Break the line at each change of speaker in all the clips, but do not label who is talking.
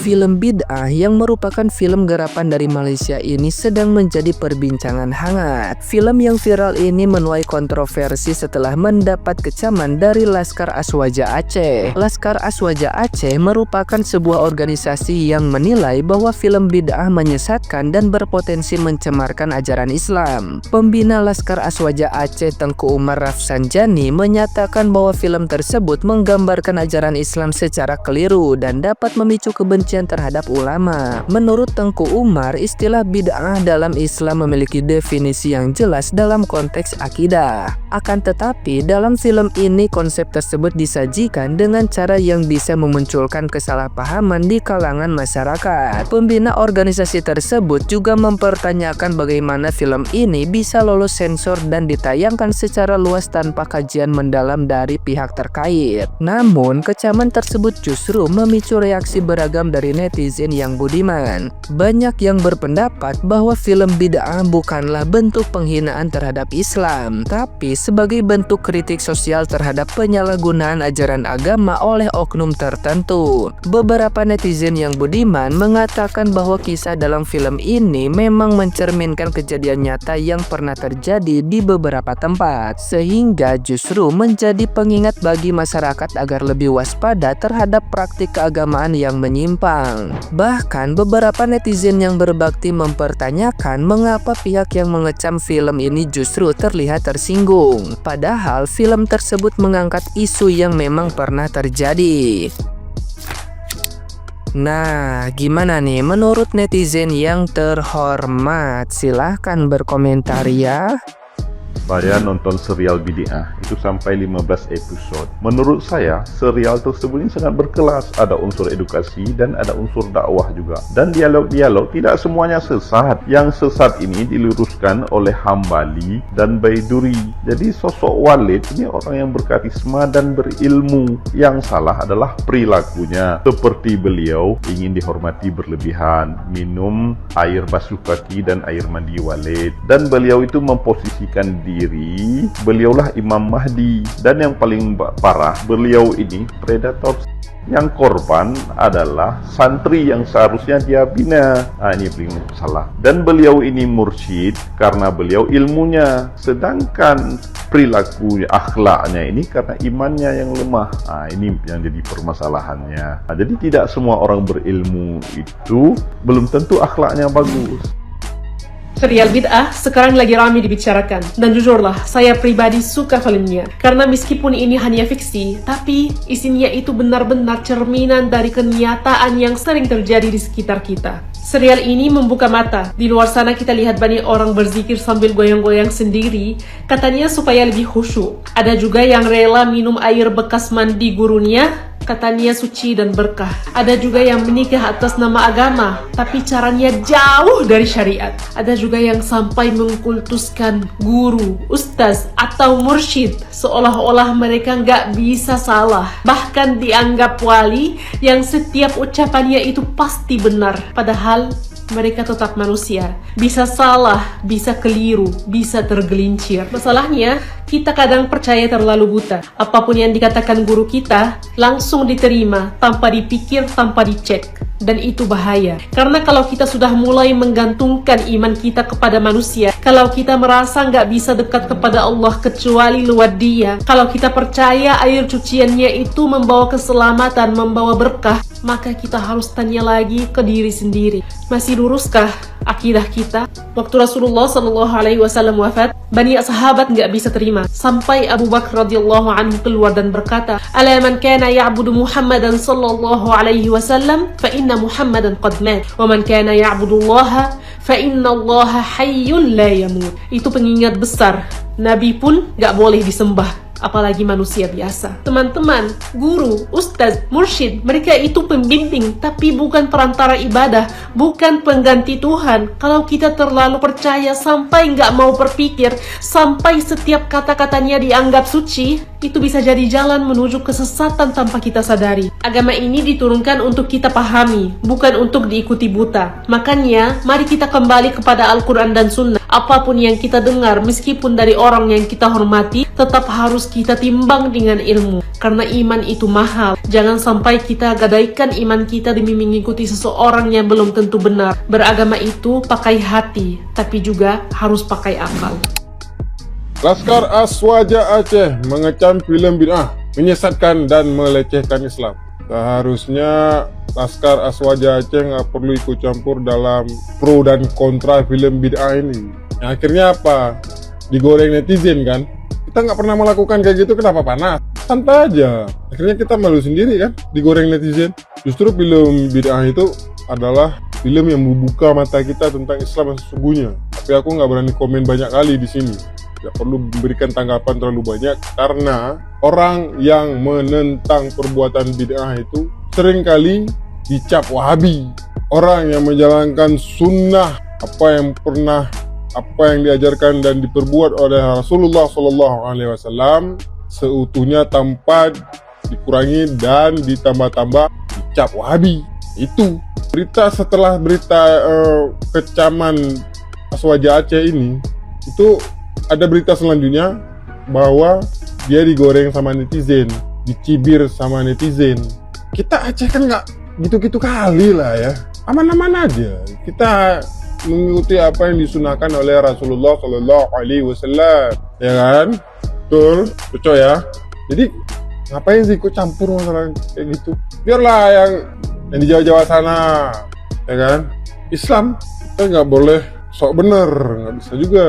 Film Bid'ah yang merupakan film garapan dari Malaysia ini sedang menjadi perbincangan hangat. Film yang viral ini menuai kontroversi setelah mendapat kecaman dari Laskar Aswaja Aceh. Laskar Aswaja Aceh merupakan sebuah organisasi yang menilai bahwa film Bid'ah menyesatkan dan berpotensi mencemarkan ajaran Islam. Pembina Laskar Aswaja Aceh Tengku Umar Rafsanjani menyatakan bahwa film tersebut menggambarkan ajaran Islam secara keliru dan dapat memicu kebencian terhadap ulama. Menurut Tengku Umar, istilah bid'ah dalam Islam memiliki definisi yang jelas dalam konteks akidah. Akan tetapi, dalam film ini konsep tersebut disajikan dengan cara yang bisa memunculkan kesalahpahaman di kalangan masyarakat. Pembina organisasi tersebut juga mempertanyakan bagaimana film ini bisa lolos sensor dan ditayangkan secara luas tanpa kajian mendalam dari pihak terkait. Namun, kecaman tersebut justru memicu reaksi beragam dari netizen yang budiman. Banyak yang berpendapat bahwa film bid'ah bukanlah bentuk penghinaan terhadap Islam, tapi sebagai bentuk kritik sosial terhadap penyalahgunaan ajaran agama oleh oknum tertentu. Beberapa netizen yang budiman mengatakan bahwa kisah dalam film ini memang mencerminkan kejadian nyata yang pernah terjadi di beberapa tempat, sehingga justru menjadi pengingat bagi masyarakat agar lebih waspada terhadap praktik keagamaan yang menyimpang. Bahkan beberapa netizen yang berbakti mempertanyakan mengapa pihak yang mengecam film ini justru terlihat tersinggung, padahal film tersebut mengangkat isu yang memang pernah terjadi. Nah, gimana nih menurut netizen yang terhormat? Silahkan berkomentar ya.
Saya nonton serial Bid'ah itu sampai 15 episode. Menurut saya, serial tersebut ini sangat berkelas. Ada unsur edukasi dan ada unsur dakwah juga. Dan dialog-dialog tidak semuanya sesat. Yang sesat ini diluruskan oleh Hambali dan Baiduri. Jadi sosok Walid ini orang yang berkarisma dan berilmu. Yang salah adalah perilakunya. Seperti beliau ingin dihormati berlebihan, minum air basuh kaki dan air mandi Walid. Dan beliau itu memposisikan diri, beliaulah Imam Mahdi. Dan yang paling parah, beliau ini predator. Yang korban adalah santri yang seharusnya dia bina. Ini paling salah. Dan beliau ini mursyid karena beliau ilmunya, sedangkan perilaku akhlaknya ini karena imannya yang lemah. Ini yang jadi permasalahannya. Jadi tidak semua orang berilmu itu belum tentu akhlaknya bagus.
Serial Bid'ah sekarang lagi ramai dibicarakan, dan jujurlah saya pribadi suka filmnya karena meskipun ini hanya fiksi, tapi isinya itu benar-benar cerminan dari kenyataan yang sering terjadi di sekitar kita. Serial ini membuka mata. Di luar sana kita lihat banyak orang berzikir sambil goyang-goyang sendiri, katanya supaya lebih khusyuk. Ada juga yang rela minum air bekas mandi gurunya, katanya suci dan berkah. Ada juga yang menikah atas nama agama, tapi caranya jauh dari syariat. Ada juga yang sampai mengkultuskan guru, ustaz, atau mursyid, seolah-olah mereka nggak bisa salah. Bahkan dianggap wali yang setiap ucapannya itu pasti benar. Padahal mereka tetap manusia. Bisa salah, bisa keliru, bisa tergelincir. Masalahnya, kita kadang percaya terlalu buta. Apapun yang dikatakan guru kita, langsung diterima, tanpa dipikir, tanpa dicek. Dan itu bahaya. Karena kalau kita sudah mulai menggantungkan iman kita kepada manusia, kalau kita merasa nggak bisa dekat kepada Allah kecuali lewat Dia, kalau kita percaya air cuciannya itu membawa keselamatan, membawa berkah, maka kita harus tanya lagi ke diri sendiri. Masih luruskah akidah kita? Waktu Rasulullah SAW wafat, banyak sahabat nggak bisa terima. Sampai Abu Bakar radhiyallahu anhu keluar dan berkata, "Ala man kana ya'budu Muhammadan sallallahu alaihi wasallam, fa inna Muhammadan qad mat. Wa man kana ya'budu Allah, fa inna Allah hayyun la yamut." Itu pengingat besar. Nabi pun nggak boleh disembah, apalagi manusia biasa. Teman-teman, guru, ustaz, mursyid, mereka itu pembimbing, tapi bukan perantara ibadah, bukan pengganti Tuhan. Kalau kita terlalu percaya sampai nggak mau berpikir, sampai setiap kata-katanya dianggap suci, itu bisa jadi jalan menuju kesesatan tanpa kita sadari. Agama ini diturunkan untuk kita pahami, bukan untuk diikuti buta. Makanya, mari kita kembali kepada Al-Quran dan Sunnah. Apapun yang kita dengar, meskipun dari orang yang kita hormati, tetap harus kita timbang dengan ilmu. Karena iman itu mahal. Jangan sampai kita gadaikan iman kita demi mengikuti seseorang yang belum tentu benar. Beragama itu pakai hati, tapi juga harus pakai akal.
Laskar Aswaja Aceh mengecam film bid'ah, menyesatkan dan melecehkan Islam. Seharusnya Laskar Aswaja Aceh nggak perlu ikut campur dalam pro dan kontra film bid'ah ini. Yang akhirnya apa? Digoreng netizen kan? Kita nggak pernah melakukan kayak gitu, kenapa panas? Santai aja. Akhirnya kita malu sendiri kan? Digoreng netizen. Justru film bid'ah itu adalah film yang membuka mata kita tentang Islam yang sesungguhnya. Tapi aku nggak berani komen banyak kali di sini. Tidak perlu memberikan tanggapan terlalu banyak karena orang yang menentang perbuatan bid'ah itu seringkali dicap Wahabi. Orang yang menjalankan sunnah apa yang diajarkan dan diperbuat oleh Rasulullah SAW seutuhnya tanpa dikurangi dan ditambah-tambah dicap Wahabi. Itu berita setelah berita kecaman Aswaja Aceh ini, itu ada berita selanjutnya bahwa dia digoreng sama netizen, dicibir sama netizen. Kita Aceh kan nggak gitu-gitu kali lah ya, aman-aman aja. Kita mengikuti apa yang disunahkan oleh Rasulullah SAW, ya kan? Betul, cocok ya. Jadi ngapain sih ikut campur masalah kayak gitu? Biarlah yang di Jawa-Jawa sana, ya kan? Islam kita nggak boleh sok bener, nggak bisa juga.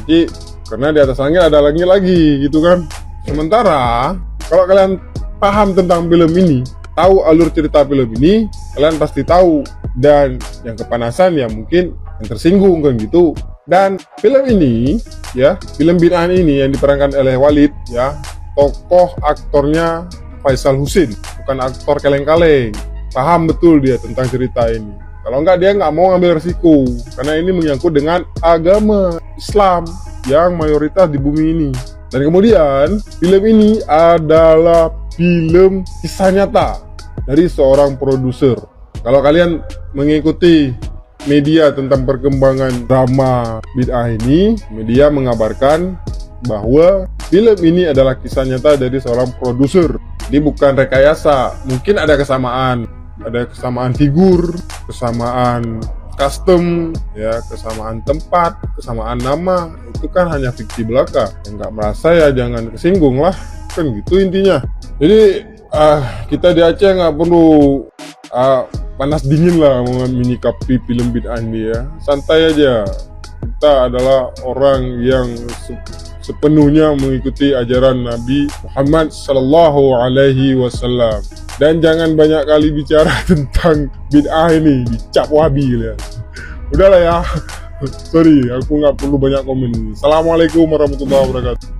Jadi karena di atas langit ada langit lagi gitu kan. Sementara kalau kalian paham tentang film ini, tahu alur cerita film ini, kalian pasti tahu. Dan yang kepanasan ya mungkin yang tersinggung kan gitu. Dan film ini ya, film bid'ah ini yang diperankan oleh Walid ya, tokoh aktornya Faisal Husin, bukan aktor kaleng-kaleng. Paham betul dia tentang cerita ini. Kalau enggak dia nggak mau ngambil resiko, karena ini menyangkut dengan agama Islam yang mayoritas di bumi ini. Dan kemudian film ini adalah film kisah nyata dari seorang produser. Kalau kalian mengikuti media tentang perkembangan drama bid'ah ini, media mengabarkan bahwa film ini adalah kisah nyata dari seorang produser. Dia bukan rekayasa. Mungkin ada kesamaan figur, kesamaan custom, ya, kesamaan tempat, kesamaan nama, itu kan hanya fiksi belaka. Yang nggak merasa ya jangan kesinggung lah, kan gitu intinya. Jadi kita di Aceh nggak perlu panas dingin lah menyikapi film bid'ah ini ya, santai aja. Kita adalah orang yang sepenuhnya mengikuti ajaran Nabi Muhammad Sallallahu Alaihi Wasallam. Dan jangan banyak kali bicara tentang bid'ah ini, dicap Wahabi ya. Udahlah ya, sorry, aku nggak perlu banyak komen. Assalamualaikum warahmatullahi wabarakatuh.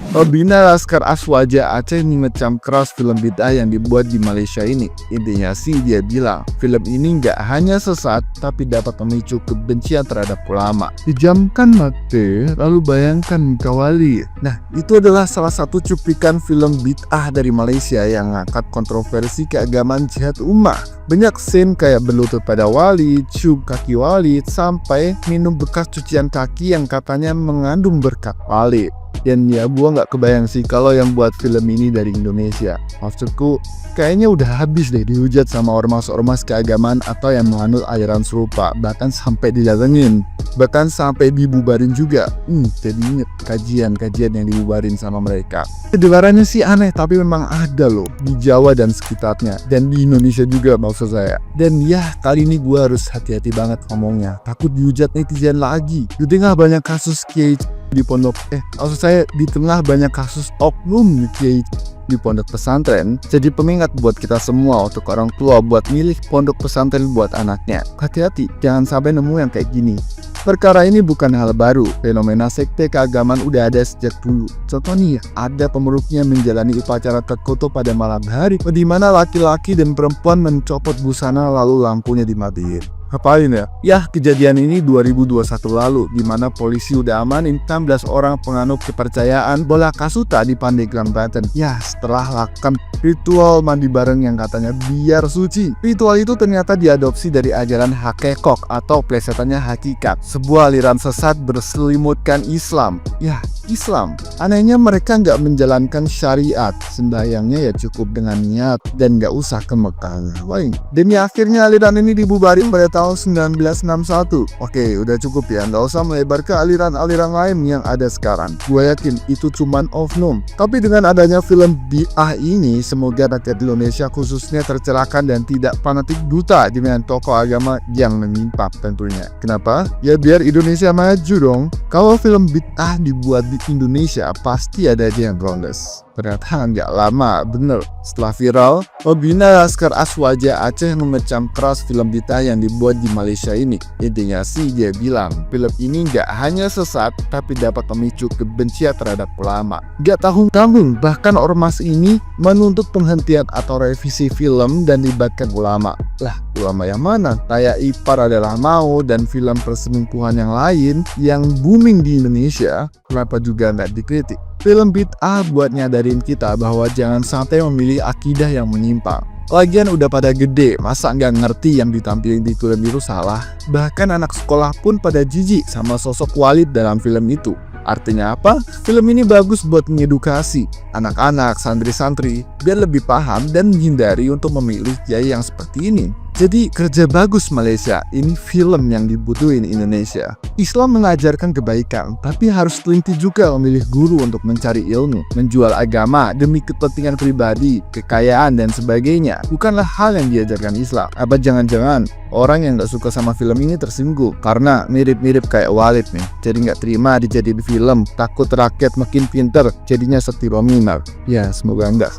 Pembina Laskar Aswaja Aceh mengecam keras film bid'ah yang dibuat di Malaysia ini. Intinya sih dia bilang, film ini nggak hanya sesat, tapi dapat memicu kebencian terhadap ulama. Dijamkan mata, lalu bayangkan kawali. Nah, itu adalah salah satu cuplikan film bid'ah dari Malaysia yang ngangkat kontroversi keagamaan jihad ummah. Banyak scene kayak berlutut pada Walid, cium kaki Walid, sampai minum bekas cucian kaki yang katanya mengandung berkat Walid. Dan ya gua nggak kebayang sih kalau yang buat film ini dari Indonesia. Maksudku kayaknya udah habis deh dihujat sama ormas-ormas keagamaan atau yang menganut aliran serupa, bahkan sampai didatengin, bahkan sampai dibubarin juga. Jadi inget kajian yang dibubarin sama mereka. Kedengarannya sih aneh, tapi memang ada loh di Jawa dan sekitarnya, dan di Indonesia juga maksud saya. Dan ya kali ini gua harus hati-hati banget ngomongnya, takut dihujat netizen lagi. Di tengah banyak kasus kiai di pondok maksud saya di tengah banyak kasus oknum kiai di pondok pesantren, jadi pengingat buat kita semua untuk orang tua buat milih pondok pesantren buat anaknya. Hati-hati, jangan sampai nemu yang kayak gini. Perkara ini bukan hal baru, fenomena sekte keagamaan udah ada sejak dulu. Contoh nih, ada pemeluknya menjalani upacara terkutuk pada malam hari, di mana laki-laki dan perempuan mencopot busana lalu lampunya dimatiin. Ngapain ya? Yah, kejadian ini 2021 lalu, di mana polisi udah amanin 16 orang penganut kepercayaan bola kasuta di Pandeglang, Banten. Yah, setelah lakukan ritual mandi bareng yang katanya biar suci. Ritual itu ternyata diadopsi dari ajaran hakekok atau plesetannya hakikat, sebuah aliran sesat berselimutkan Islam. Yah, Islam. Anehnya mereka nggak menjalankan syariat, sembahyangnya ya cukup dengan niat dan nggak usah ke Mekah. Wah, demi akhirnya aliran ini dibubarin pada tahun 1961. Oke, udah cukup ya, nggak usah melebar ke aliran-aliran lain yang ada sekarang. Gue yakin itu cuman oknum. Tapi dengan adanya film bid'ah ini, semoga rakyat Indonesia khususnya tercerahkan dan tidak fanatik buta dengan tokoh agama yang menyimpang tentunya. Kenapa? Ya biar Indonesia maju dong. Kalau film bid'ah dibuat di Indonesia, pasti ada aja yang protes. Ternyata nggak lama, bener. Setelah viral, pembina Laskar Aswaja Aceh mengecam keras film bid'ah yang dibuat di Malaysia ini. Intinya sih dia bilang, film ini nggak hanya sesat, tapi dapat memicu kebencian terhadap ulama. Nggak tanggung-tanggung, bahkan ormas ini menuntut penghentian atau revisi film dan libatkan ulama. Lah, ulama yang mana? Kayak Ipar Adalah Mau dan film perselingkuhan yang lain yang booming di Indonesia, kenapa juga nggak dikritik? Film bid'ah buat nyadarin kita bahwa jangan sampai memilih akidah yang menyimpang. Lagian udah pada gede, masa nggak ngerti yang ditampilin di film itu salah? Bahkan anak sekolah pun pada jijik sama sosok Walid dalam film itu. Artinya apa? Film ini bagus buat mengedukasi anak-anak, santri-santri biar lebih paham dan menghindari untuk memilih kiai yang seperti ini. Jadi kerja bagus Malaysia, ini film yang dibutuhin Indonesia. Islam mengajarkan kebaikan, tapi harus teliti juga memilih guru untuk mencari ilmu. Menjual agama demi kepentingan pribadi, kekayaan dan sebagainya bukanlah hal yang diajarkan Islam. Apa jangan-jangan orang yang gak suka sama film ini tersinggung karena mirip-mirip kayak Walid nih, jadi gak terima dijadiin film, takut rakyat makin pinter jadinya setir Rominar. Ya semoga enggak.